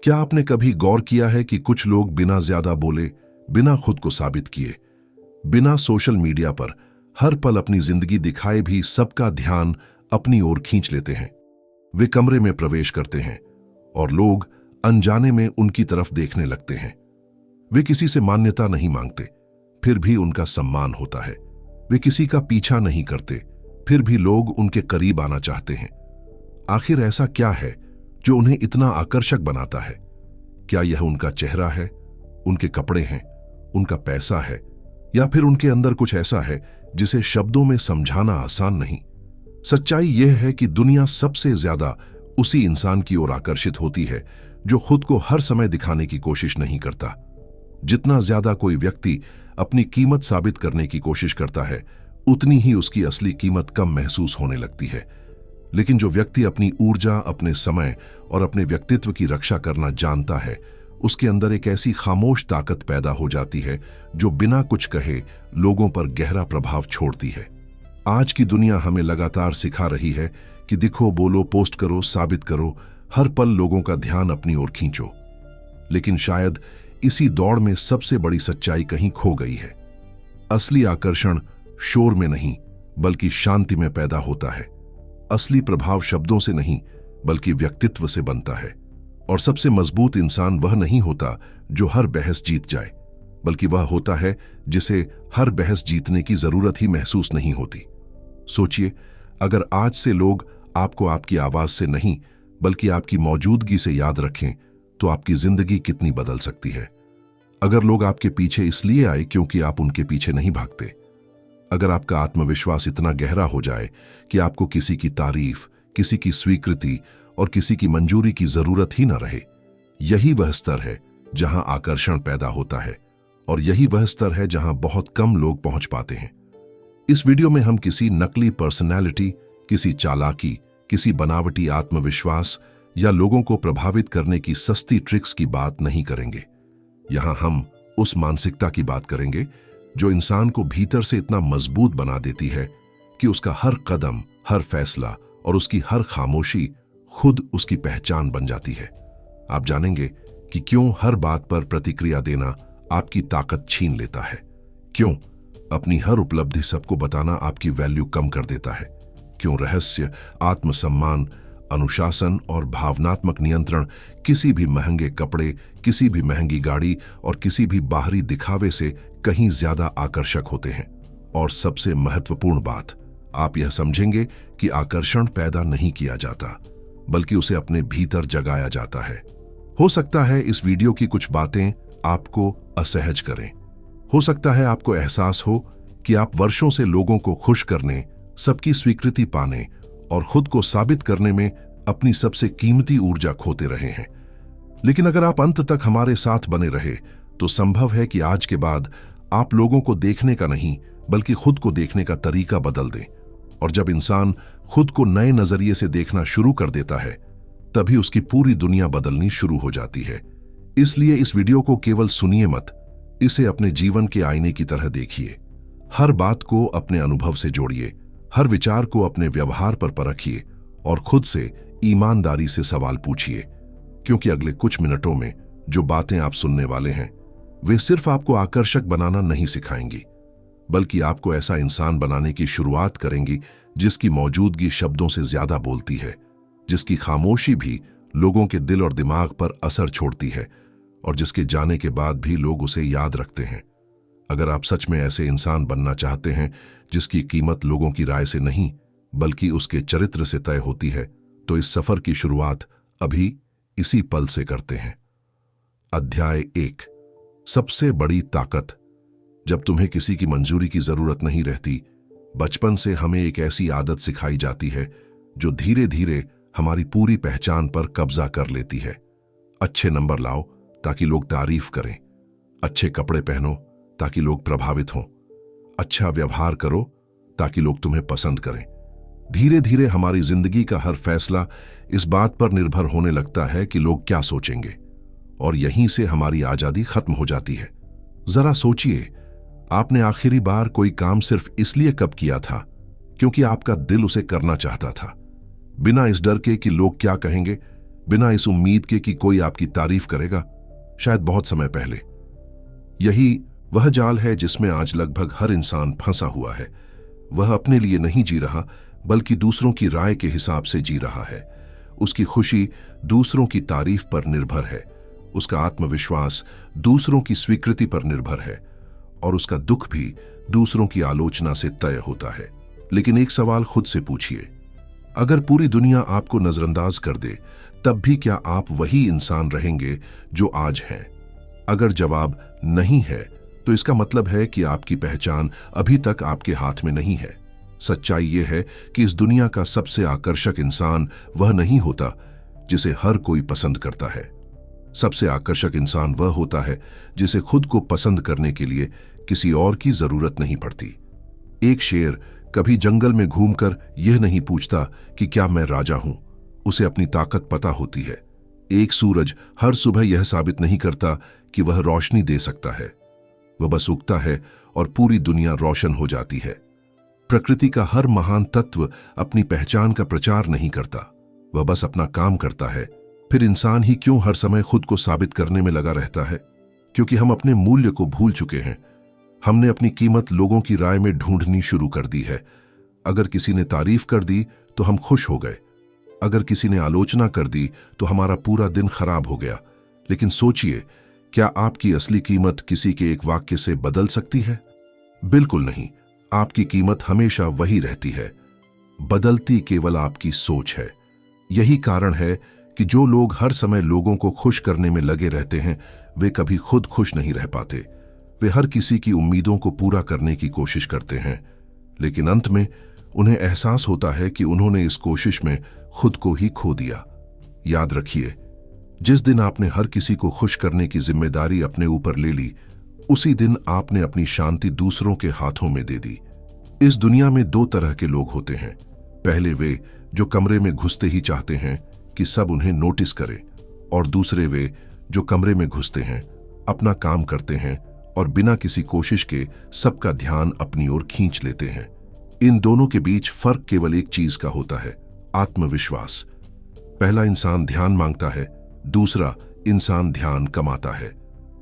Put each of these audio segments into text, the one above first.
क्या आपने कभी गौर किया है कि कुछ लोग बिना ज्यादा बोले, बिना खुद को साबित किए, बिना सोशल मीडिया पर हर पल अपनी जिंदगी दिखाए भी सबका ध्यान अपनी ओर खींच लेते हैं। वे कमरे में प्रवेश करते हैं और लोग अनजाने में उनकी तरफ देखने लगते हैं। वे किसी से मान्यता नहीं मांगते, फिर भी उनका सम्मान होता है। वे किसी का पीछा नहीं करते, फिर भी लोग उनके करीब आना चाहते हैं। आखिर ऐसा क्या है जो उन्हें इतना आकर्षक बनाता है? क्या यह उनका चेहरा है, उनके कपड़े हैं, उनका पैसा है, या फिर उनके अंदर कुछ ऐसा है जिसे शब्दों में समझाना आसान नहीं? सच्चाई यह है कि दुनिया सबसे ज्यादा उसी इंसान की ओर आकर्षित होती है जो खुद को हर समय दिखाने की कोशिश नहीं करता। जितना ज्यादा कोई व्यक्ति अपनी कीमत साबित करने की कोशिश करता है, उतनी ही उसकी असली कीमत कम महसूस होने लगती है। लेकिन जो व्यक्ति अपनी ऊर्जा, अपने समय और अपने व्यक्तित्व की रक्षा करना जानता है, उसके अंदर एक ऐसी खामोश ताकत पैदा हो जाती है जो बिना कुछ कहे लोगों पर गहरा प्रभाव छोड़ती है। आज की दुनिया हमें लगातार सिखा रही है कि दिखो, बोलो, पोस्ट करो, साबित करो, हर पल लोगों का ध्यान अपनी ओर खींचो। लेकिन शायद इसी दौड़ में सबसे बड़ी सच्चाई कहीं खो गई है। असली आकर्षण शोर में नहीं, बल्कि शांति में पैदा होता है। असली प्रभाव शब्दों से नहीं, बल्कि व्यक्तित्व से बनता है। और सबसे मजबूत इंसान वह नहीं होता जो हर बहस जीत जाए, बल्कि वह होता है जिसे हर बहस जीतने की जरूरत ही महसूस नहीं होती। सोचिए, अगर आज से लोग आपको आपकी आवाज से नहीं, बल्कि आपकी मौजूदगी से याद रखें, तो आपकी जिंदगी कितनी बदल सकती है। अगर लोग आपके पीछे इसलिए आए क्योंकि आप उनके पीछे नहीं भागते, अगर आपका आत्मविश्वास इतना गहरा हो जाए कि आपको किसी की तारीफ, किसी की स्वीकृति और किसी की मंजूरी की जरूरत ही न रहे, यही वह स्तर है जहां आकर्षण पैदा होता है, और यही वह स्तर है जहां बहुत कम लोग पहुंच पाते हैं। इस वीडियो में हम किसी नकली पर्सनैलिटी, किसी चालाकी, किसी बनावटी आत्मविश्वास या लोगों को प्रभावित करने की सस्ती ट्रिक्स की बात नहीं करेंगे। यहां हम उस मानसिकता की बात करेंगे जो इंसान को भीतर से इतना मजबूत बना देती है कि उसका हर कदम, हर फैसला और उसकी हर खामोशी खुद उसकी पहचान बन जाती है। आप जानेंगे कि क्यों हर बात पर प्रतिक्रिया देना आपकी ताकत छीन लेता है, क्यों अपनी हर उपलब्धि सबको बताना आपकी वैल्यू कम कर देता है, क्यों रहस्य, आत्मसम्मान, अनुशासन और भावनात्मक नियंत्रण किसी भी महंगे कपड़े, किसी भी महंगी गाड़ी और किसी भी बाहरी दिखावे से कहीं ज्यादा आकर्षक होते हैं। और सबसे महत्वपूर्ण बात, आप यह समझेंगे कि आकर्षण पैदा नहीं किया जाता, बल्कि उसे अपने भीतर जगाया जाता है। हो सकता है इस वीडियो की कुछ बातें आपको असहज करें। हो सकता है आपको एहसास हो कि आप वर्षों से लोगों को खुश करने, सबकी स्वीकृति पाने और खुद को साबित करने में अपनी सबसे कीमती ऊर्जा खोते रहे हैं। लेकिन अगर आप अंत तक हमारे साथ बने रहे, तो संभव है कि आज के बाद आप लोगों को देखने का नहीं, बल्कि खुद को देखने का तरीका बदल दें। और जब इंसान खुद को नए नजरिए से देखना शुरू कर देता है, तभी उसकी पूरी दुनिया बदलनी शुरू हो जाती है। इसलिए इस वीडियो को केवल सुनिए मत, इसे अपने जीवन के आईने की तरह देखिए। हर बात को अपने अनुभव से जोड़िए, हर विचार को अपने व्यवहार पर परखिए और खुद से ईमानदारी से सवाल पूछिए। क्योंकि अगले कुछ मिनटों में जो बातें आप सुनने वाले हैं, वे सिर्फ आपको आकर्षक बनाना नहीं सिखाएंगी, बल्कि आपको ऐसा इंसान बनाने की शुरुआत करेंगी जिसकी मौजूदगी शब्दों से ज्यादा बोलती है, जिसकी खामोशी भी लोगों के दिल और दिमाग पर असर छोड़ती है और जिसके जाने के बाद भी लोग उसे याद रखते हैं। अगर आप सच में ऐसे इंसान बनना चाहते हैं जिसकी कीमत लोगों की राय से नहीं, बल्कि उसके चरित्र से तय होती है, तो इस सफर की शुरुआत अभी इसी पल से करते हैं। अध्याय 1, सबसे बड़ी ताकत। जब तुम्हें किसी की मंजूरी की जरूरत नहीं रहती, बचपन से हमें एक ऐसी आदत सिखाई जाती है जो धीरे धीरे हमारी पूरी पहचान पर कब्जा कर लेती है। अच्छे नंबर लाओ ताकि लोग तारीफ करें, अच्छे कपड़े पहनो ताकि लोग प्रभावित हों, अच्छा व्यवहार करो ताकि लोग तुम्हें पसंद करें। धीरे धीरे हमारी जिंदगी का हर फैसला इस बात पर निर्भर होने लगता है कि लोग क्या सोचेंगे, और यहीं से हमारी आजादी खत्म हो जाती है। जरा सोचिए, आपने आखिरी बार कोई काम सिर्फ इसलिए कब किया था क्योंकि आपका दिल उसे करना चाहता था, बिना इस डर के कि लोग क्या कहेंगे, बिना इस उम्मीद के कि कोई आपकी तारीफ करेगा, शायद बहुत समय पहले। यही वह जाल है जिसमें आज लगभग हर इंसान फंसा हुआ है। वह अपने लिए नहीं जी रहा, बल्कि दूसरों की राय के हिसाब से जी रहा है। उसकी खुशी दूसरों की तारीफ पर निर्भर है, उसका आत्मविश्वास दूसरों की स्वीकृति पर निर्भर है, और उसका दुख भी दूसरों की आलोचना से तय होता है। लेकिन एक सवाल खुद से पूछिए, अगर पूरी दुनिया आपको नजरअंदाज कर दे, तब भी क्या आप वही इंसान रहेंगे जो आज हैं? अगर जवाब नहीं है, तो इसका मतलब है कि आपकी पहचान अभी तक आपके हाथ में नहीं है। सच्चाई यह है कि इस दुनिया का सबसे आकर्षक इंसान वह नहीं होता जिसे हर कोई पसंद करता है। सबसे आकर्षक इंसान वह होता है जिसे खुद को पसंद करने के लिए किसी और की जरूरत नहीं पड़ती। एक शेर कभी जंगल में घूमकर यह नहीं पूछता कि क्या मैं राजा हूं, उसे अपनी ताकत पता होती है। एक सूरज हर सुबह यह साबित नहीं करता कि वह रोशनी दे सकता है, वह बस उगता है और पूरी दुनिया रोशन हो जाती है। प्रकृति का हर महान तत्व अपनी पहचान का प्रचार नहीं करता, वह बस अपना काम करता है। फिर इंसान ही क्यों हर समय खुद को साबित करने में लगा रहता है? क्योंकि हम अपने मूल्य को भूल चुके हैं। हमने अपनी कीमत लोगों की राय में ढूंढनी शुरू कर दी है। अगर किसी ने तारीफ कर दी तो हम खुश हो गए, अगर किसी ने आलोचना कर दी तो हमारा पूरा दिन खराब हो गया। लेकिन सोचिए, क्या आपकी असली कीमत किसी के एक वाक्य से बदल सकती है? बिल्कुल नहीं। आपकी कीमत हमेशा वही रहती है, बदलती केवल आपकी सोच है। यही कारण है कि जो लोग हर समय लोगों को खुश करने में लगे रहते हैं, वे कभी खुद खुश नहीं रह पाते। वे हर किसी की उम्मीदों को पूरा करने की कोशिश करते हैं, लेकिन अंत में उन्हें एहसास होता है कि उन्होंने इस कोशिश में खुद को ही खो दिया। याद रखिए, जिस दिन आपने हर किसी को खुश करने की जिम्मेदारी अपने ऊपर ले ली, उसी दिन आपने अपनी शांति दूसरों के हाथों में दे दी। इस दुनिया में दो तरह के लोग होते हैं। पहले वे जो कमरे में घुसते ही चाहते हैं कि सब उन्हें नोटिस करें, और दूसरे वे जो कमरे में घुसते हैं, अपना काम करते हैं और बिना किसी कोशिश के सबका ध्यान अपनी ओर खींच लेते हैं। इन दोनों के बीच फर्क केवल एक चीज का होता है, आत्मविश्वास। पहला इंसान ध्यान मांगता है, दूसरा इंसान ध्यान कमाता है।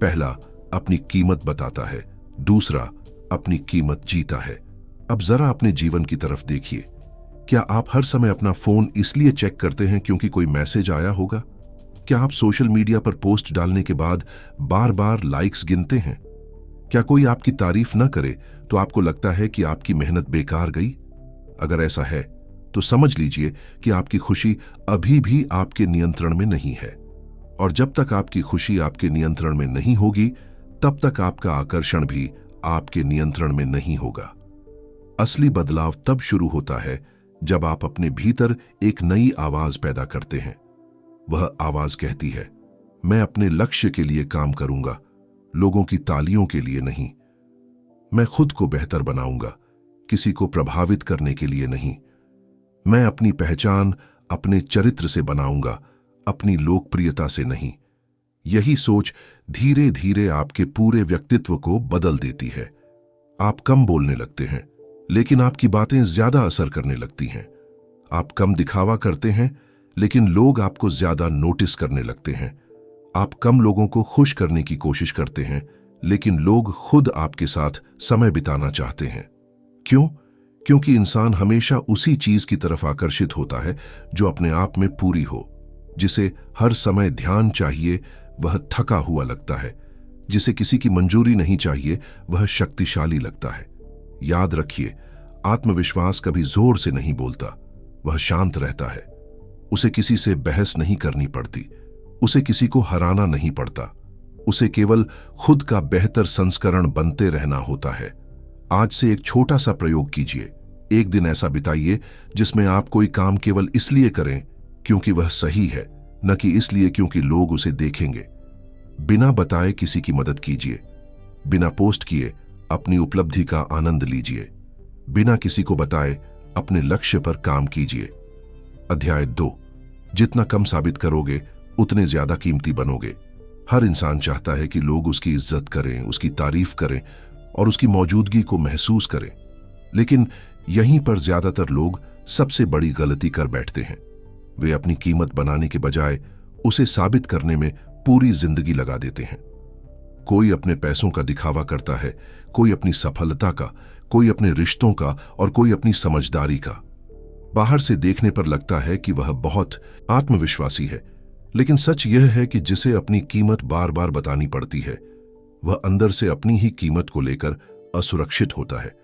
पहला अपनी कीमत बताता है, दूसरा अपनी कीमत जीता है। अब जरा अपने जीवन की तरफ देखिए। क्या आप हर समय अपना फोन इसलिए चेक करते हैं क्योंकि कोई मैसेज आया होगा? क्या आप सोशल मीडिया पर पोस्ट डालने के बाद बार बार लाइक्स गिनते हैं? क्या कोई आपकी तारीफ न करे तो आपको लगता है कि आपकी मेहनत बेकार गई? अगर ऐसा है तो समझ लीजिए कि आपकी खुशी अभी भी आपके नियंत्रण में नहीं है, और जब तक आपकी खुशी आपके नियंत्रण में नहीं होगी, तब तक आपका आकर्षण भी आपके नियंत्रण में नहीं होगा। असली बदलाव तब शुरू होता है जब आप अपने भीतर एक नई आवाज पैदा करते हैं। वह आवाज कहती है, मैं अपने लक्ष्य के लिए काम करूंगा, लोगों की तालियों के लिए नहीं। मैं खुद को बेहतर बनाऊंगा, किसी को प्रभावित करने के लिए नहीं। मैं अपनी पहचान अपने चरित्र से बनाऊंगा, अपनी लोकप्रियता से नहीं। यही सोच धीरे धीरे आपके पूरे व्यक्तित्व को बदल देती है। आप कम बोलने लगते हैं, लेकिन आपकी बातें ज्यादा असर करने लगती हैं। आप कम दिखावा करते हैं, लेकिन लोग आपको ज्यादा नोटिस करने लगते हैं। आप कम लोगों को खुश करने की कोशिश करते हैं, लेकिन लोग खुद आपके साथ समय बिताना चाहते हैं। क्यों? क्योंकि इंसान हमेशा उसी चीज की तरफ आकर्षित होता है जो अपने आप में पूरी हो। जिसे हर समय ध्यान चाहिए, वह थका हुआ लगता है। जिसे किसी की मंजूरी नहीं चाहिए, वह शक्तिशाली लगता है। याद रखिए, आत्मविश्वास कभी जोर से नहीं बोलता, वह शांत रहता है। उसे किसी से बहस नहीं करनी पड़ती, उसे किसी को हराना नहीं पड़ता। उसे केवल खुद का बेहतर संस्करण बनते रहना होता है। आज से एक छोटा सा प्रयोग कीजिए। एक दिन ऐसा बिताइए जिसमें आप कोई काम केवल इसलिए करें क्योंकि वह सही है, न कि इसलिए क्योंकि लोग उसे देखेंगे। बिना बताए किसी की मदद कीजिए, बिना पोस्ट किए अपनी उपलब्धि का आनंद लीजिए, बिना किसी को बताए अपने लक्ष्य पर काम कीजिए। अध्याय 2, जितना कम साबित करोगे उतने ज्यादा कीमती बनोगे। हर इंसान चाहता है कि लोग उसकी इज्जत करें, उसकी तारीफ करें और उसकी मौजूदगी को महसूस करें। लेकिन यहीं पर ज्यादातर लोग सबसे बड़ी गलती कर बैठते हैं। वे अपनी कीमत बनाने के बजाय उसे साबित करने में पूरी जिंदगी लगा देते हैं। कोई अपने पैसों का दिखावा करता है, कोई अपनी सफलता का, कोई अपने रिश्तों का और कोई अपनी समझदारी का। बाहर से देखने पर लगता है कि वह बहुत आत्मविश्वासी है, लेकिन सच यह है कि जिसे अपनी कीमत बार बार बतानी पड़ती है वह अंदर से अपनी ही कीमत को लेकर असुरक्षित होता है।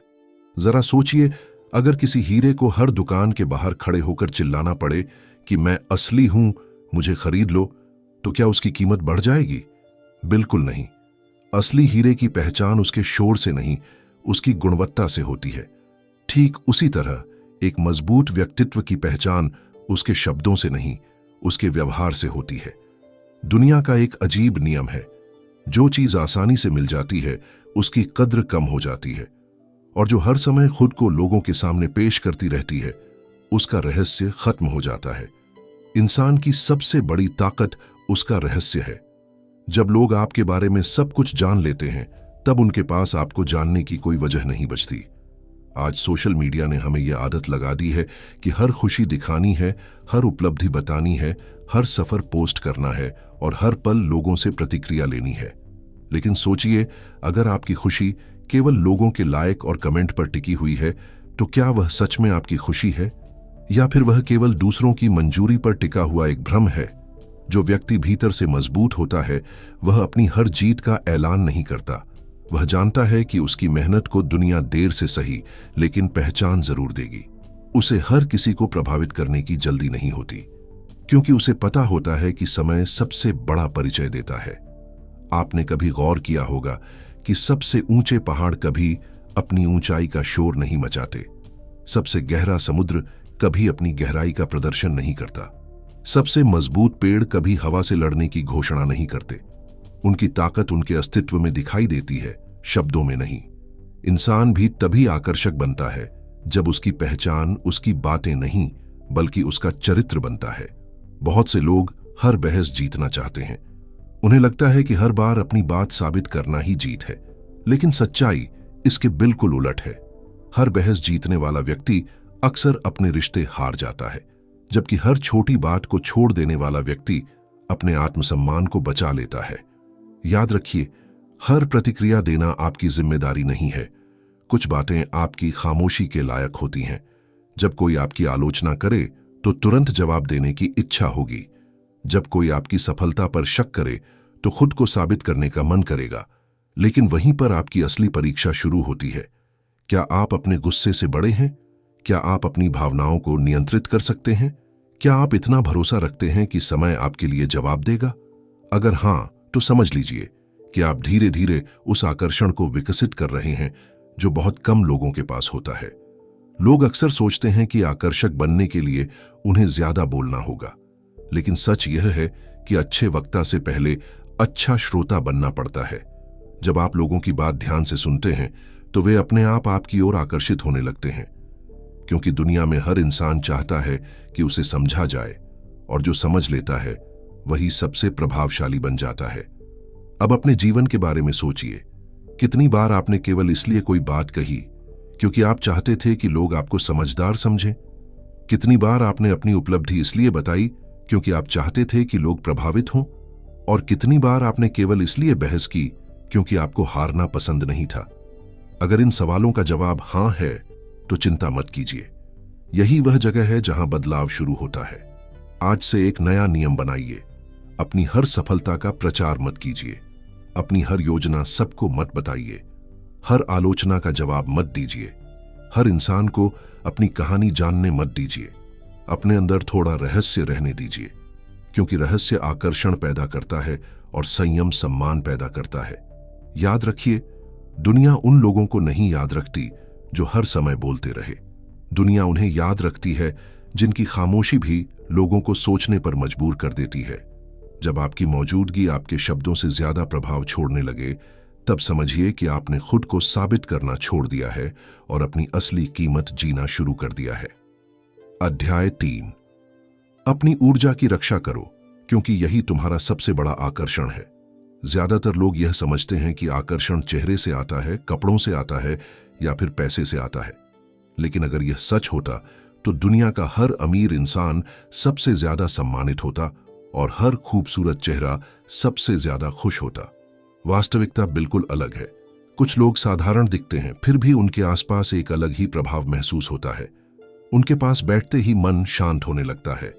जरा सोचिए, अगर किसी हीरे को हर दुकान के बाहर खड़े होकर चिल्लाना पड़े कि मैं असली हूं, मुझे खरीद लो, तो क्या उसकी कीमत बढ़ जाएगी? बिल्कुल नहीं। असली हीरे की पहचान उसके शोर से नहीं, उसकी गुणवत्ता से होती है। ठीक उसी तरह एक मजबूत व्यक्तित्व की पहचान उसके शब्दों से नहीं, उसके व्यवहार से होती है। दुनिया का एक अजीब नियम है, जो चीज आसानी से मिल जाती है उसकी कद्र कम हो जाती है, और जो हर समय खुद को लोगों के सामने पेश करती रहती है उसका रहस्य खत्म हो जाता है। इंसान की सबसे बड़ी ताकत उसका रहस्य है। जब लोग आपके बारे में सब कुछ जान लेते हैं तब उनके पास आपको जानने की कोई वजह नहीं बचती। आज सोशल मीडिया ने हमें यह आदत लगा दी है कि हर खुशी दिखानी है, हर उपलब्धि बतानी है, हर सफर पोस्ट करना है और हर पल लोगों से प्रतिक्रिया लेनी है। लेकिन सोचिए, अगर आपकी खुशी केवल लोगों के लाइक और कमेंट पर टिकी हुई है तो क्या वह सच में आपकी खुशी है, या फिर वह केवल दूसरों की मंजूरी पर टिका हुआ एक भ्रम है? जो व्यक्ति भीतर से मजबूत होता है वह अपनी हर जीत का ऐलान नहीं करता। वह जानता है कि उसकी मेहनत को दुनिया देर से सही लेकिन पहचान जरूर देगी। उसे हर किसी को प्रभावित करने की जल्दी नहीं होती, क्योंकि उसे पता होता है कि समय सबसे बड़ा परिचय देता है। आपने कभी गौर किया होगा कि सबसे ऊंचे पहाड़ कभी अपनी ऊंचाई का शोर नहीं मचाते, सबसे गहरा समुद्र कभी अपनी गहराई का प्रदर्शन नहीं करता, सबसे मजबूत पेड़ कभी हवा से लड़ने की घोषणा नहीं करते। उनकी ताकत उनके अस्तित्व में दिखाई देती है, शब्दों में नहीं। इंसान भी तभी आकर्षक बनता है जब उसकी पहचान उसकी बातें नहीं बल्कि उसका चरित्र बनता है। बहुत से लोग हर बहस जीतना चाहते हैं। उन्हें लगता है कि हर बार अपनी बात साबित करना ही जीत है, लेकिन सच्चाई इसके बिल्कुल उलट है। हर बहस जीतने वाला व्यक्ति अक्सर अपने रिश्ते हार जाता है, जबकि हर छोटी बात को छोड़ देने वाला व्यक्ति अपने आत्मसम्मान को बचा लेता है। याद रखिए, हर प्रतिक्रिया देना आपकी जिम्मेदारी नहीं है। कुछ बातें आपकी खामोशी के लायक होती हैं। जब कोई आपकी आलोचना करे तो तुरंत जवाब देने की इच्छा होगी। जब कोई आपकी सफलता पर शक करे तो खुद को साबित करने का मन करेगा। लेकिन वहीं पर आपकी असली परीक्षा शुरू होती है। क्या आप अपने गुस्से से बड़े हैं? क्या आप अपनी भावनाओं को नियंत्रित कर सकते हैं? क्या आप इतना भरोसा रखते हैं कि समय आपके लिए जवाब देगा? अगर हां, तो समझ लीजिए कि आप धीरे धीरे उस आकर्षण को विकसित कर रहे हैं जो बहुत कम लोगों के पास होता है। लोग अक्सर सोचते हैं कि आकर्षक बनने के लिए उन्हें ज्यादा बोलना होगा, लेकिन सच यह है कि अच्छे वक्ता से पहले अच्छा श्रोता बनना पड़ता है। जब आप लोगों की बात ध्यान से सुनते हैं तो वे अपने आप आपकी ओर आकर्षित होने लगते हैं, क्योंकि दुनिया में हर इंसान चाहता है कि उसे समझा जाए, और जो समझ लेता है वही सबसे प्रभावशाली बन जाता है। अब अपने जीवन के बारे में सोचिए। कितनी बार आपने केवल इसलिए कोई बात कही क्योंकि आप चाहते थे कि लोग आपको समझदार समझें? कितनी बार आपने अपनी उपलब्धि इसलिए बताई क्योंकि आप चाहते थे कि लोग प्रभावित हों? और कितनी बार आपने केवल इसलिए बहस की क्योंकि आपको हारना पसंद नहीं था? अगर इन सवालों का जवाब हां है तो चिंता मत कीजिए। यही वह जगह है जहां बदलाव शुरू होता है। आज से एक नया नियम बनाइए। अपनी हर सफलता का प्रचार मत कीजिए। अपनी हर योजना सबको मत बताइए। हर आलोचना का जवाब मत दीजिए। हर इंसान को अपनी कहानी जानने मत दीजिए। अपने अंदर थोड़ा रहस्य रहने दीजिए, क्योंकि रहस्य आकर्षण पैदा करता है और संयम सम्मान पैदा करता है। याद रखिए, दुनिया उन लोगों को नहीं याद रखती जो हर समय बोलते रहे। दुनिया उन्हें याद रखती है जिनकी खामोशी भी लोगों को सोचने पर मजबूर कर देती है। जब आपकी मौजूदगी आपके शब्दों से ज्यादा प्रभाव छोड़ने लगे, तब समझिए कि आपने खुद को साबित करना छोड़ दिया है और अपनी असली कीमत जीना शुरू कर दिया है। अध्याय 3। अपनी ऊर्जा की रक्षा करो, क्योंकि यही तुम्हारा सबसे बड़ा आकर्षण है। ज्यादातर लोग यह समझते हैं कि आकर्षण चेहरे से आता है, कपड़ों से आता है या फिर पैसे से आता है। लेकिन अगर यह सच होता तो दुनिया का हर अमीर इंसान सबसे ज्यादा सम्मानित होता और हर खूबसूरत चेहरा सबसे ज्यादा खुश होता। वास्तविकता बिल्कुल अलग है। कुछ लोग साधारण दिखते हैं, फिर भी उनके आसपास एक अलग ही प्रभाव महसूस होता है। उनके पास बैठते ही मन शांत होने लगता है।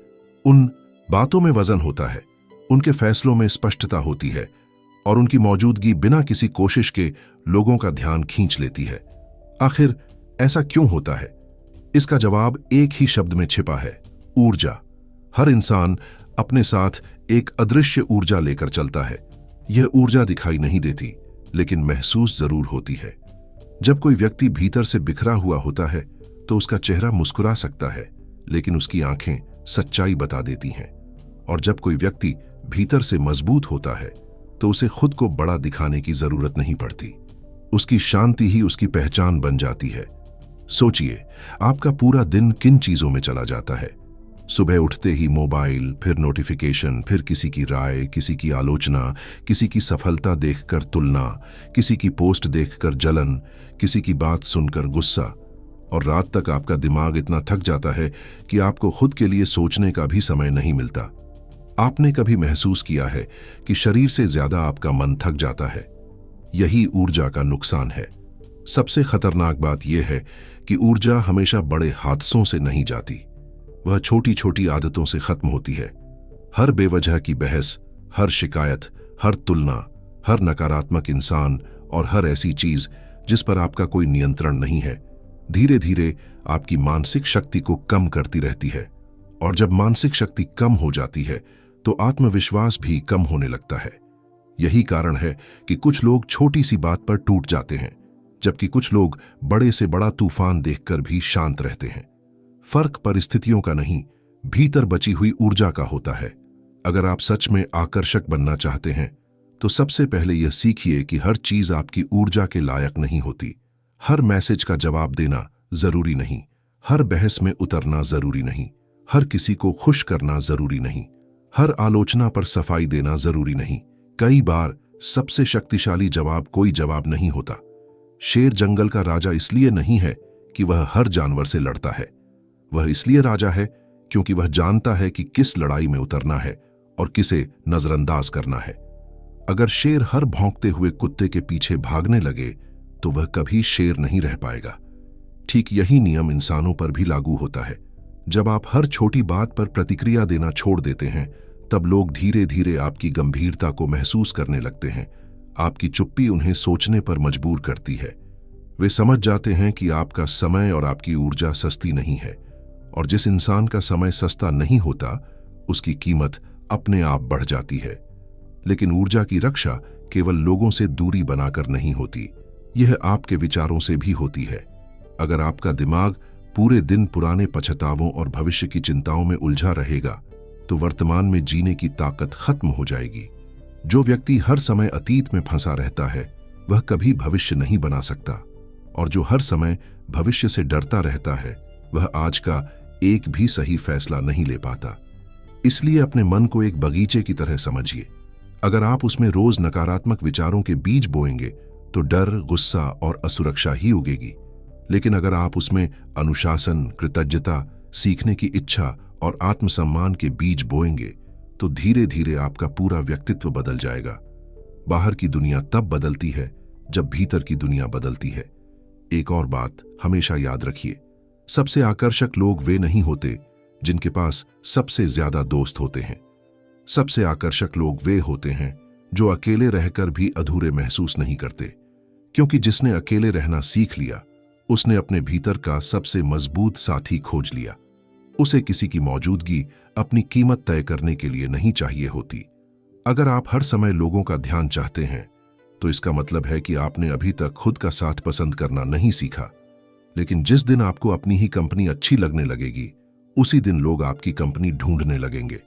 उन बातों में वजन होता है, उनके फैसलों में स्पष्टता होती है और उनकी मौजूदगी बिना किसी कोशिश के लोगों का ध्यान खींच लेती है। आखिर ऐसा क्यों होता है? इसका जवाब एक ही शब्द में छिपा है, ऊर्जा। हर इंसान अपने साथ एक अदृश्य ऊर्जा लेकर चलता है। यह ऊर्जा दिखाई नहीं देती, लेकिन महसूस जरूर होती है। जब कोई व्यक्ति भीतर से बिखरा हुआ होता है तो उसका चेहरा मुस्कुरा सकता है, लेकिन उसकी आंखें सच्चाई बता देती हैं। और जब कोई व्यक्ति भीतर से मजबूत होता है तो उसे खुद को बड़ा दिखाने की जरूरत नहीं पड़ती। उसकी शांति ही उसकी पहचान बन जाती है। सोचिए, आपका पूरा दिन किन चीजों में चला जाता है? सुबह उठते ही मोबाइल, फिर नोटिफिकेशन, फिर किसी की राय, किसी की आलोचना, किसी की सफलता देखकर तुलना, किसी की पोस्ट देखकर जलन, किसी की बात सुनकर गुस्सा। और रात तक आपका दिमाग इतना थक जाता है कि आपको खुद के लिए सोचने का भी समय नहीं मिलता। आपने कभी महसूस किया है कि शरीर से ज्यादा आपका मन थक जाता है? यही ऊर्जा का नुकसान है। सबसे खतरनाक बात यह है कि ऊर्जा हमेशा बड़े हादसों से नहीं जाती, वह छोटी छोटी आदतों से खत्म होती है। हर बेवजह की बहस, हर शिकायत, हर तुलना, हर नकारात्मक इंसान और हर ऐसी चीज जिस पर आपका कोई नियंत्रण नहीं है, धीरे धीरे आपकी मानसिक शक्ति को कम करती रहती है। और जब मानसिक शक्ति कम हो जाती है तो आत्मविश्वास भी कम होने लगता है। यही कारण है कि कुछ लोग छोटी सी बात पर टूट जाते हैं, जबकि कुछ लोग बड़े से बड़ा तूफान देखकर भी शांत रहते हैं। फर्क परिस्थितियों का नहीं, भीतर बची हुई ऊर्जा का होता है। अगर आप सच में आकर्षक बनना चाहते हैं तो सबसे पहले यह सीखिए कि हर चीज आपकी ऊर्जा के लायक नहीं होती। हर मैसेज का जवाब देना जरूरी नहीं, हर बहस में उतरना जरूरी नहीं, हर किसी को खुश करना जरूरी नहीं, हर आलोचना पर सफाई देना जरूरी नहीं। कई बार सबसे शक्तिशाली जवाब कोई जवाब नहीं होता। शेर जंगल का राजा इसलिए नहीं है कि वह हर जानवर से लड़ता है, वह इसलिए राजा है क्योंकि वह जानता है कि किस लड़ाई में उतरना है और किसे नजरअंदाज करना है। अगर शेर हर भौंकते हुए कुत्ते के पीछे भागने लगे तो वह कभी शेर नहीं रह पाएगा। ठीक यही नियम इंसानों पर भी लागू होता है। जब आप हर छोटी बात पर प्रतिक्रिया देना छोड़ देते हैं, तब लोग धीरे धीरे आपकी गंभीरता को महसूस करने लगते हैं। आपकी चुप्पी उन्हें सोचने पर मजबूर करती है। वे समझ जाते हैं कि आपका समय और आपकी ऊर्जा सस्ती नहीं है, और जिस इंसान का समय सस्ता नहीं होता उसकी कीमत अपने आप बढ़ जाती है। लेकिन ऊर्जा की रक्षा केवल लोगों से दूरी बनाकर नहीं होती, यह आपके विचारों से भी होती है। अगर आपका दिमाग पूरे दिन पुराने पछतावों और भविष्य की चिंताओं में उलझा रहेगा तो वर्तमान में जीने की ताकत खत्म हो जाएगी। जो व्यक्ति हर समय अतीत में फंसा रहता है वह कभी भविष्य नहीं बना सकता, और जो हर समय भविष्य से डरता रहता है वह आज का एक भी सही फैसला नहीं ले पाता। इसलिए अपने मन को एक बगीचे की तरह समझिए। अगर आप उसमें रोज नकारात्मक विचारों के बीज बोएंगे तो डर, गुस्सा और असुरक्षा ही उगेगी। लेकिन अगर आप उसमें अनुशासन, कृतज्ञता, सीखने की इच्छा और आत्मसम्मान के बीज बोएंगे तो धीरे धीरे आपका पूरा व्यक्तित्व बदल जाएगा। बाहर की दुनिया तब बदलती है जब भीतर की दुनिया बदलती है। एक और बात हमेशा याद रखिए, सबसे आकर्षक लोग वे नहीं होते जिनके पास सबसे ज्यादा दोस्त होते हैं। सबसे आकर्षक लोग वे होते हैं जो अकेले रहकर भी अधूरे महसूस नहीं करते, क्योंकि जिसने अकेले रहना सीख लिया उसने अपने भीतर का सबसे मजबूत साथी खोज लिया। उसे किसी की मौजूदगी अपनी कीमत तय करने के लिए नहीं चाहिए होती। अगर आप हर समय लोगों का ध्यान चाहते हैं तो इसका मतलब है कि आपने अभी तक खुद का साथ पसंद करना नहीं सीखा। लेकिन जिस दिन आपको अपनी ही कंपनी अच्छी लगने लगेगी, उसी दिन लोग आपकी कंपनी ढूंढने लगेंगे।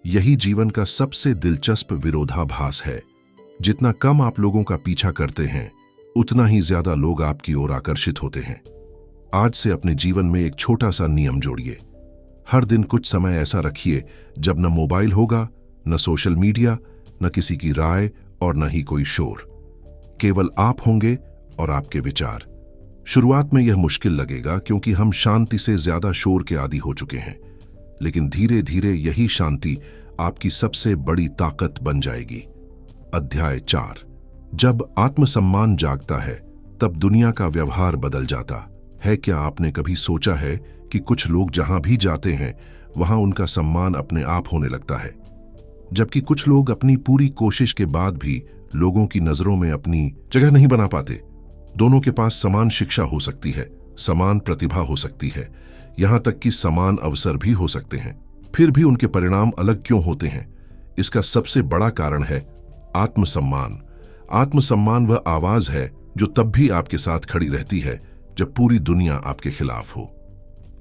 यही जीवन का सबसे दिलचस्प विरोधाभास है। जितना कम आप लोगों का पीछा करते हैं उतना ही ज्यादा लोग आपकी ओर आकर्षित होते हैं। आज से अपने जीवन में एक छोटा सा नियम जोड़िए। हर दिन कुछ समय ऐसा रखिए जब न मोबाइल होगा, न सोशल मीडिया, न किसी की राय और न ही कोई शोर। केवल आप होंगे और आपके विचार। शुरुआत में यह मुश्किल लगेगा क्योंकि हम शांति से ज्यादा शोर के आदी हो चुके हैं, लेकिन धीरे धीरे यही शांति आपकी सबसे बड़ी ताकत बन जाएगी। अध्याय 4। जब आत्मसम्मान जागता है तब दुनिया का व्यवहार बदल जाता है। क्या आपने कभी सोचा है कि कुछ लोग जहां भी जाते हैं वहां उनका सम्मान अपने आप होने लगता है, जबकि कुछ लोग अपनी पूरी कोशिश के बाद भी लोगों की नजरों में अपनी जगह नहीं बना पाते। दोनों के पास समान शिक्षा हो सकती है, समान प्रतिभा हो सकती है, यहां तक कि समान अवसर भी हो सकते हैं, फिर भी उनके परिणाम अलग क्यों होते हैं? इसका सबसे बड़ा कारण है आत्मसम्मान। आत्मसम्मान वह आवाज है जो तब भी आपके साथ खड़ी रहती है जब पूरी दुनिया आपके खिलाफ हो।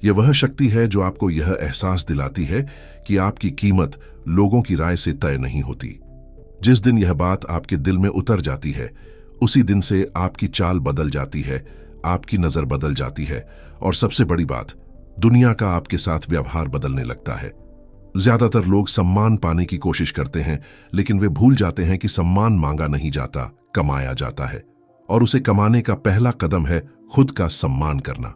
यह वह शक्ति है जो आपको यह एहसास दिलाती है कि आपकी कीमत लोगों की राय से तय नहीं होती। जिस दिन यह बात आपके दिल में उतर जाती है, उसी दिन से आपकी चाल बदल जाती है, आपकी नजर बदल जाती है, और सबसे बड़ी बात, दुनिया का आपके साथ व्यवहार बदलने लगता है। ज्यादातर लोग सम्मान पाने की कोशिश करते हैं, लेकिन वे भूल जाते हैं कि सम्मान मांगा नहीं जाता, कमाया जाता है, और उसे कमाने का पहला कदम है खुद का सम्मान करना।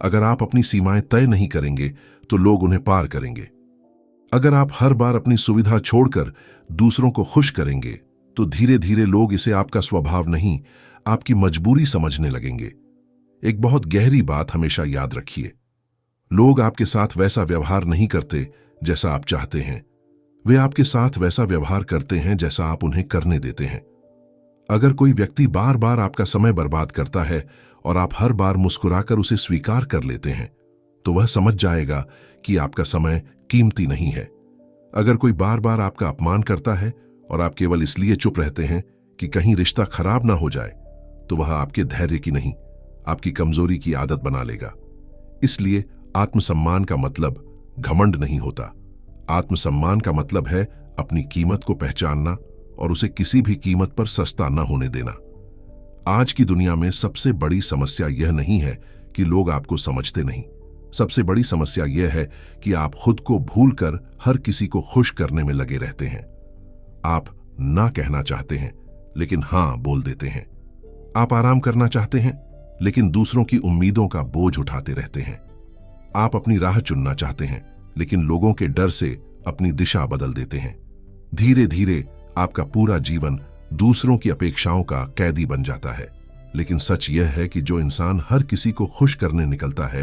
अगर आप अपनी सीमाएं तय नहीं करेंगे तो लोग उन्हें पार करेंगे। अगर आप हर बार अपनी सुविधा छोड़कर दूसरों को खुश करेंगे तो धीरे धीरे लोग इसे आपका स्वभाव नहीं, आपकी मजबूरी समझने लगेंगे। एक बहुत गहरी बात हमेशा याद रखिए, लोग आपके साथ वैसा व्यवहार नहीं करते जैसा आप चाहते हैं, वे आपके साथ वैसा व्यवहार करते हैं जैसा आप उन्हें करने देते हैं। अगर कोई व्यक्ति बार बार आपका समय बर्बाद करता है और आप हर बार मुस्कुराकर उसे स्वीकार कर लेते हैं, तो वह समझ जाएगा कि आपका समय कीमती नहीं है। अगर कोई बार बार आपका अपमान करता है और आप केवल इसलिए चुप रहते हैं कि कहीं रिश्ता खराब ना हो जाए, तो वह आपके धैर्य की नहीं, आपकी कमजोरी की आदत बना लेगा। इसलिए आत्मसम्मान का मतलब घमंड नहीं होता। आत्मसम्मान का मतलब है अपनी कीमत को पहचानना और उसे किसी भी कीमत पर सस्ता न होने देना। आज की दुनिया में सबसे बड़ी समस्या यह नहीं है कि लोग आपको समझते नहीं, सबसे बड़ी समस्या यह है कि आप खुद को भूलकर हर किसी को खुश करने में लगे रहते हैं। आप ना कहना चाहते हैं लेकिन हां बोल देते हैं। आप आराम करना चाहते हैं लेकिन दूसरों की उम्मीदों का बोझ उठाते रहते हैं। आप अपनी राह चुनना चाहते हैं लेकिन लोगों के डर से अपनी दिशा बदल देते हैं। धीरे धीरे आपका पूरा जीवन दूसरों की अपेक्षाओं का कैदी बन जाता है। लेकिन सच यह है कि जो इंसान हर किसी को खुश करने निकलता है,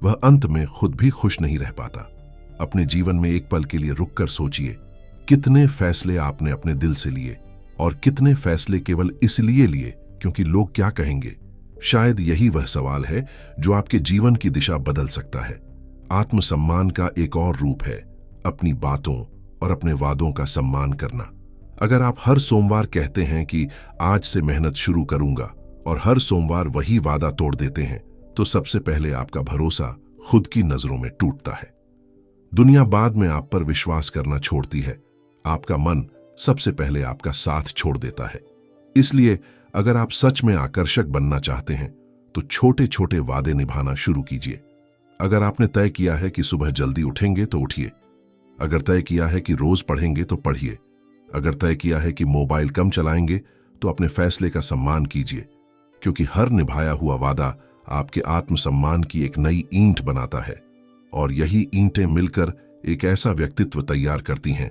वह अंत में खुद भी खुश नहीं रह पाता। अपने जीवन में एक पल के लिए रुककर सोचिए, कितने फैसले आपने अपने दिल से लिए और कितने फैसले केवल इसलिए लिए क्योंकि लोग क्या कहेंगे। शायद यही वह सवाल है जो आपके जीवन की दिशा बदल सकता है। आत्मसम्मान का एक और रूप है अपनी बातों और अपने वादों का सम्मान करना। अगर आप हर सोमवार कहते हैं कि आज से मेहनत शुरू करूंगा और हर सोमवार वही वादा तोड़ देते हैं, तो सबसे पहले आपका भरोसा खुद की नजरों में टूटता है। दुनिया बाद में आप पर विश्वास करना छोड़ती है, आपका मन सबसे पहले आपका साथ छोड़ देता है। इसलिए अगर आप सच में आकर्षक बनना चाहते हैं तो छोटे छोटे वादे निभाना शुरू कीजिए। अगर आपने तय किया है कि सुबह जल्दी उठेंगे तो उठिए। अगर तय किया है कि रोज पढ़ेंगे तो पढ़िए। अगर तय किया है कि मोबाइल कम चलाएंगे तो अपने फैसले का सम्मान कीजिए, क्योंकि हर निभाया हुआ वादा आपके आत्मसम्मान की एक नई ईंट बनाता है, और यही ईंटें मिलकर एक ऐसा व्यक्तित्व तैयार करती हैं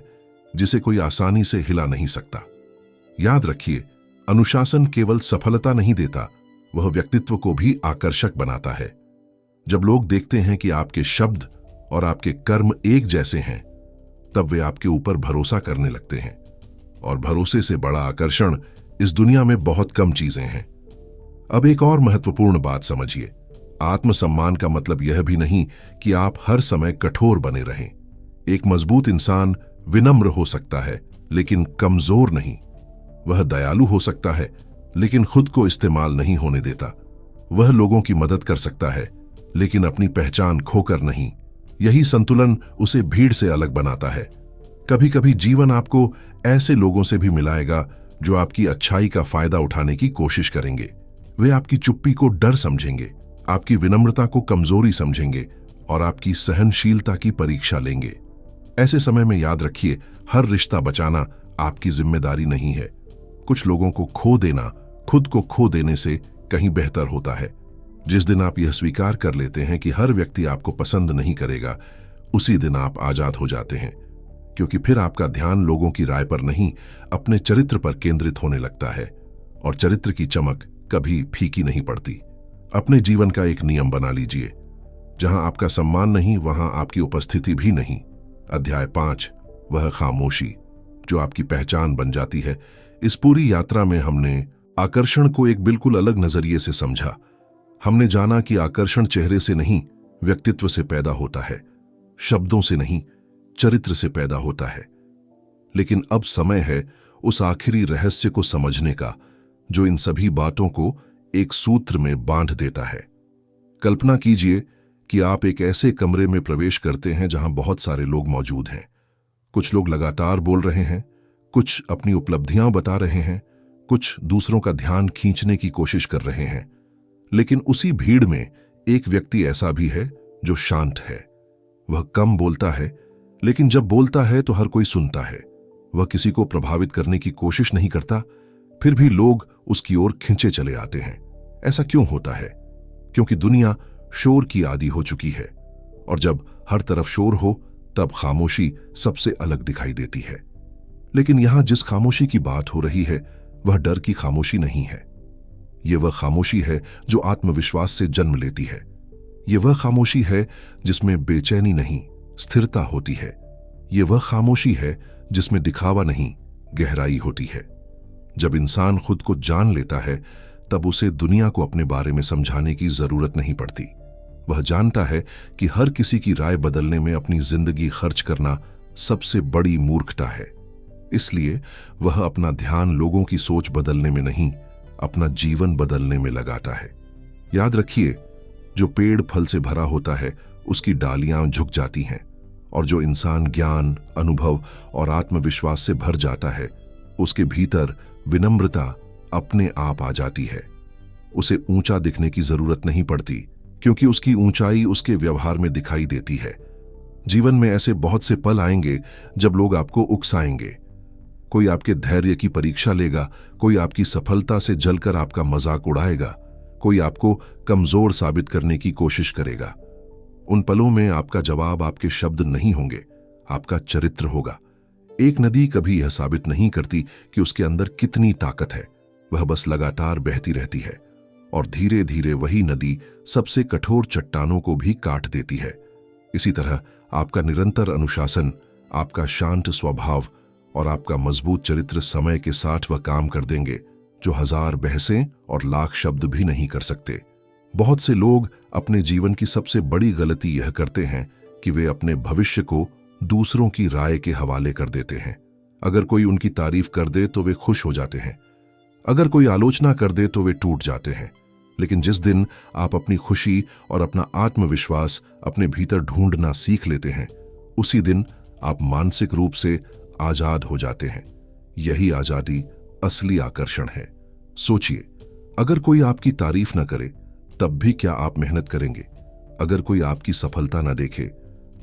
जिसे कोई आसानी से हिला नहीं सकता। याद रखिए, अनुशासन केवल सफलता नहीं देता, वह व्यक्तित्व को भी आकर्षक बनाता है। जब लोग देखते हैं कि आपके शब्द और आपके कर्म एक जैसे हैं, तब वे आपके ऊपर भरोसा करने लगते हैं, और भरोसे से बड़ा आकर्षण इस दुनिया में बहुत कम चीजें हैं। अब एक और महत्वपूर्ण बात समझिए, आत्मसम्मान का मतलब यह भी नहीं कि आप हर समय कठोर बने रहें। एक मजबूत इंसान विनम्र हो सकता है लेकिन कमजोर नहीं। वह दयालु हो सकता है लेकिन खुद को इस्तेमाल नहीं होने देता। वह लोगों की मदद कर सकता है लेकिन अपनी पहचान खोकर नहीं। यही संतुलन उसे भीड़ से अलग बनाता है। कभी कभी जीवन आपको ऐसे लोगों से भी मिलाएगा जो आपकी अच्छाई का फायदा उठाने की कोशिश करेंगे। वे आपकी चुप्पी को डर समझेंगे, आपकी विनम्रता को कमजोरी समझेंगे और आपकी सहनशीलता की परीक्षा लेंगे। ऐसे समय में याद रखिए, हर रिश्ता बचाना आपकी जिम्मेदारी नहीं है। कुछ लोगों को खो देना खुद को खो देने से कहीं बेहतर होता है। जिस दिन आप यह स्वीकार कर लेते हैं कि हर व्यक्ति आपको पसंद नहीं करेगा, उसी दिन आप आजाद हो जाते हैं। क्योंकि फिर आपका ध्यान लोगों की राय पर नहीं, अपने चरित्र पर केंद्रित होने लगता है, और चरित्र की चमक कभी फीकी नहीं पड़ती। अपने जीवन का एक नियम बना लीजिए, जहां आपका सम्मान नहीं वहां आपकी उपस्थिति भी नहीं। अध्याय 5, वह खामोशी जो आपकी पहचान बन जाती है। इस पूरी यात्रा में हमने आकर्षण को एक बिल्कुल अलग नजरिए से समझा। हमने जाना कि आकर्षण चेहरे से नहीं, व्यक्तित्व से पैदा होता है, शब्दों से नहीं, चरित्र से पैदा होता है। लेकिन अब समय है उस आखिरी रहस्य को समझने का, जो इन सभी बातों को एक सूत्र में बांध देता है। कल्पना कीजिए कि आप एक ऐसे कमरे में प्रवेश करते हैं जहां बहुत सारे लोग मौजूद हैं। कुछ लोग लगातार बोल रहे हैं, कुछ अपनी उपलब्धियां बता रहे हैं, कुछ दूसरों का ध्यान खींचने की कोशिश कर रहे हैं। लेकिन उसी भीड़ में एक व्यक्ति ऐसा भी है जो शांत है। वह कम बोलता है, लेकिन जब बोलता है तो हर कोई सुनता है। वह किसी को प्रभावित करने की कोशिश नहीं करता, फिर भी लोग उसकी ओर खिंचे चले आते हैं। ऐसा क्यों होता है? क्योंकि दुनिया शोर की आदी हो चुकी है, और जब हर तरफ शोर हो तब खामोशी सबसे अलग दिखाई देती है। लेकिन यहां जिस खामोशी की बात हो रही है वह डर की खामोशी नहीं है। यह वह खामोशी है जो आत्मविश्वास से जन्म लेती है। यह वह खामोशी है जिसमें बेचैनी नहीं, स्थिरता होती है। यह वह खामोशी है जिसमें दिखावा नहीं, गहराई होती है। जब इंसान खुद को जान लेता है तब उसे दुनिया को अपने बारे में समझाने की जरूरत नहीं पड़ती। वह जानता है कि हर किसी की राय बदलने में अपनी जिंदगी खर्च करना सबसे बड़ी मूर्खता है। इसलिए वह अपना ध्यान लोगों की सोच बदलने में नहीं, अपना जीवन बदलने में लगाता है। याद रखिए, जो पेड़ फल से भरा होता है उसकी डालियां झुक जाती हैं, और जो इंसान ज्ञान, अनुभव और आत्मविश्वास से भर जाता है उसके भीतर विनम्रता अपने आप आ जाती है। उसे ऊंचा दिखने की जरूरत नहीं पड़ती, क्योंकि उसकी ऊंचाई उसके व्यवहार में दिखाई देती है। जीवन में ऐसे बहुत से पल आएंगे जब लोग आपको उकसाएंगे। कोई आपके धैर्य की परीक्षा लेगा, कोई आपकी सफलता से जलकर आपका मजाक उड़ाएगा, कोई आपको कमजोर साबित करने की कोशिश करेगा। उन पलों में आपका जवाब आपके शब्द नहीं होंगे, आपका चरित्र होगा। एक नदी कभी यह साबित नहीं करती कि उसके अंदर कितनी ताकत है, वह बस लगातार बहती रहती है, और धीरे धीरे वही नदी सबसे कठोर चट्टानों को भी काट देती है। इसी तरह आपका निरंतर अनुशासन, आपका शांत स्वभाव और आपका मजबूत चरित्र समय के साथ वह काम कर देंगे जो 1000 बहसें और लाख शब्द भी नहीं कर सकते। बहुत से लोग अपने जीवन की सबसे बड़ी गलती यह करते हैं कि वे अपने भविष्य को दूसरों की राय के हवाले कर देते हैं। अगर कोई उनकी तारीफ कर दे तो वे खुश हो जाते हैं, अगर कोई आलोचना कर दे तो वे टूट जाते हैं। लेकिन जिस दिन आप अपनी खुशी और अपना आत्मविश्वास अपने भीतर ढूंढना सीख लेते हैं, उसी दिन आप मानसिक रूप से आजाद हो जाते हैं। यही आजादी असली आकर्षण है। सोचिए, अगर कोई आपकी तारीफ न करे तब भी क्या आप मेहनत करेंगे? अगर कोई आपकी सफलता न देखे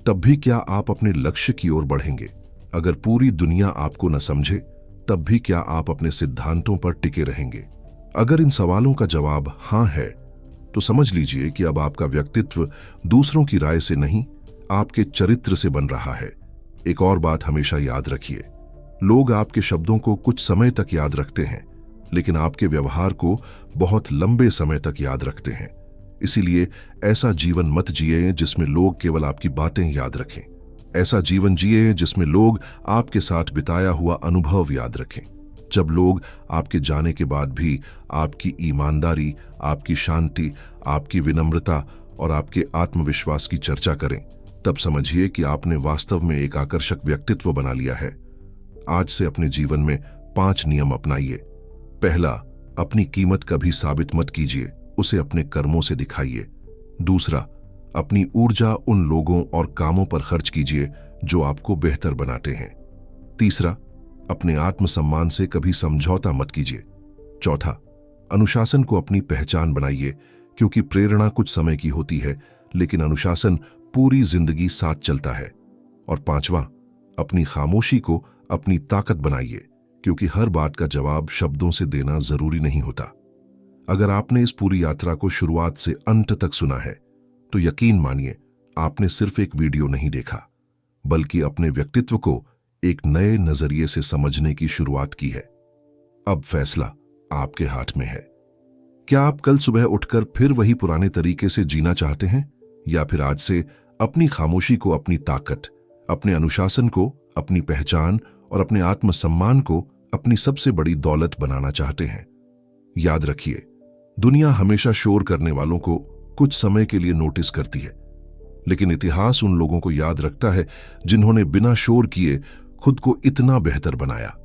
तब भी क्या आप अपने लक्ष्य की ओर बढ़ेंगे? अगर पूरी दुनिया आपको न समझे तब भी क्या आप अपने सिद्धांतों पर टिके रहेंगे? अगर इन सवालों का जवाब हां है, तो समझ लीजिए कि अब आपका व्यक्तित्व दूसरों की राय से नहीं, आपके चरित्र से बन रहा है। एक और बात हमेशा याद रखिए, लोग आपके शब्दों को कुछ समय तक याद रखते हैं, लेकिन आपके व्यवहार को बहुत लंबे समय तक याद रखते हैं। इसीलिए ऐसा जीवन मत जिए जिसमें लोग केवल आपकी बातें याद रखें। ऐसा जीवन जिए जिसमें लोग आपके साथ बिताया हुआ अनुभव याद रखें। जब लोग आपके जाने के बाद भी आपकी ईमानदारी, आपकी शांति, आपकी विनम्रता और आपके आत्मविश्वास की चर्चा करें, तब समझिए कि आपने वास्तव में एक आकर्षक व्यक्तित्व बना लिया है। आज से अपने जीवन में 5 नियम अपनाइए। पहला, अपनी कीमत कभी साबित मत कीजिए, उसे अपने कर्मों से दिखाइए। दूसरा, अपनी ऊर्जा उन लोगों और कामों पर खर्च कीजिए जो आपको बेहतर बनाते हैं। तीसरा, अपने आत्मसम्मान से कभी समझौता मत कीजिए। चौथा, अनुशासन को अपनी पहचान बनाइए, क्योंकि प्रेरणा कुछ समय की होती है, लेकिन अनुशासन पूरी जिंदगी साथ चलता है। और पांचवां, अपनी खामोशी को अपनी ताकत बनाइए, क्योंकि हर बात का जवाब शब्दों से देना जरूरी नहीं होता। अगर आपने इस पूरी यात्रा को शुरुआत से अंत तक सुना है, तो यकीन मानिए आपने सिर्फ एक वीडियो नहीं देखा, बल्कि अपने व्यक्तित्व को एक नए नजरिए से समझने की शुरुआत की है। अब फैसला आपके हाथ में है। क्या आप कल सुबह उठकर फिर वही पुराने तरीके से जीना चाहते हैं, या फिर आज से अपनी खामोशी को अपनी ताकत, अपने अनुशासन को अपनी पहचान और अपने आत्मसम्मान को अपनी सबसे बड़ी दौलत बनाना चाहते हैं? याद रखिए, दुनिया हमेशा शोर करने वालों को कुछ समय के लिए नोटिस करती है, लेकिन इतिहास उन लोगों को याद रखता है जिन्होंने बिना शोर किए खुद को इतना बेहतर बनाया।